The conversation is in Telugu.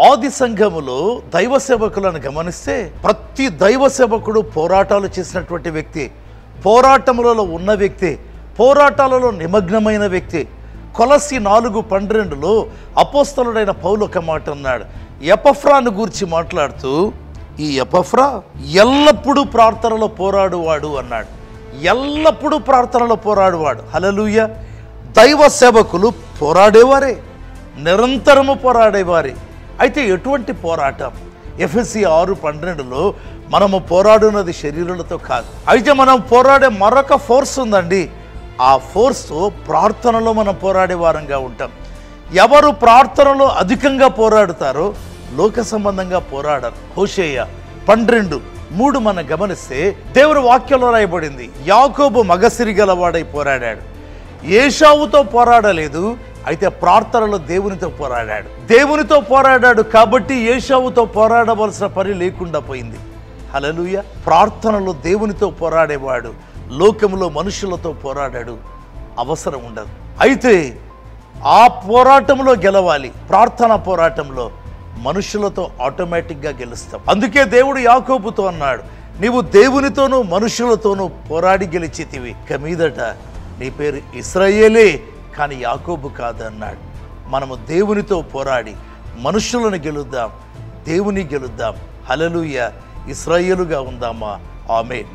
ఆది సంఘములో దైవ సేవకులను గమనిస్తే ప్రతి దైవ సేవకుడు పోరాటాలు చేసినటువంటి వ్యక్తి, పోరాటములలో ఉన్న వ్యక్తి, పోరాటాలలో నిమగ్నమైన వ్యక్తి. కొలస్సీ 4:12లో అపోస్తలుడైన పౌలు ఒక మాట అన్నాడు. ఎపఫ్రాను గూర్చి మాట్లాడుతూ, ఈ ఎపఫ్రా ఎల్లప్పుడూ ప్రార్థనలో పోరాడువాడు అన్నాడు. ఎల్లప్పుడూ ప్రార్థనలో పోరాడువాడు. హల్లెలూయా. దైవ సేవకులు పోరాడేవారే, నిరంతరము పోరాడేవారే. అయితే ఎటువంటి పోరాటం? ఎఫెసీ 6:12లో మనము పోరాడున్నది శరీరులతో కాదు. అయితే మనం పోరాడే మరొక ఫోర్స్ ఉందండి. ఆ ఫోర్స్ ప్రార్థనలో మనం పోరాడే వారంగా ఉంటాం. ఎవరు ప్రార్థనలో అధికంగా పోరాడుతారో లోక సంబంధంగా పోరాడరు. హోషేయ 12:3 మనం గమనిస్తే దేవుని వాక్యంలో రాయబడింది, యాకోబు మగసిరి గలవాడై పోరాడాడు, ఏశావుతో పోరాడలేదు. అయితే ప్రార్థనలో దేవునితో పోరాడాడు. దేవునితో పోరాడాడు కాబట్టి ఏశావుతో పోరాడవలసిన పని లేకుండా పోయింది. హల్లెలూయా. ప్రార్థనలో దేవునితో పోరాడేవాడు లోకంలో మనుషులతో పోరాడాడు, అవసరం ఉండదు. అయితే ఆ పోరాటంలో గెలవాలి. ప్రార్థన పోరాటంలో మనుషులతో ఆటోమేటిక్గా గెలుస్తాం. అందుకే దేవుడు యాకోబుతో అన్నాడు, నీవు దేవునితోనూ మనుషులతోనూ పోరాడి గెలిచితివి, ఇక మీదట నీ పేరు ఇశ్రాయేలే కానీ యాకోబు కాదు అన్నాడు. మనము దేవునితో పోరాడి మనుషులను గెలుద్దాం, దేవుని గెలుద్దాం. హల్లెలూయా. ఇశ్రాయేలుగా ఉందామా? ఆమేన్.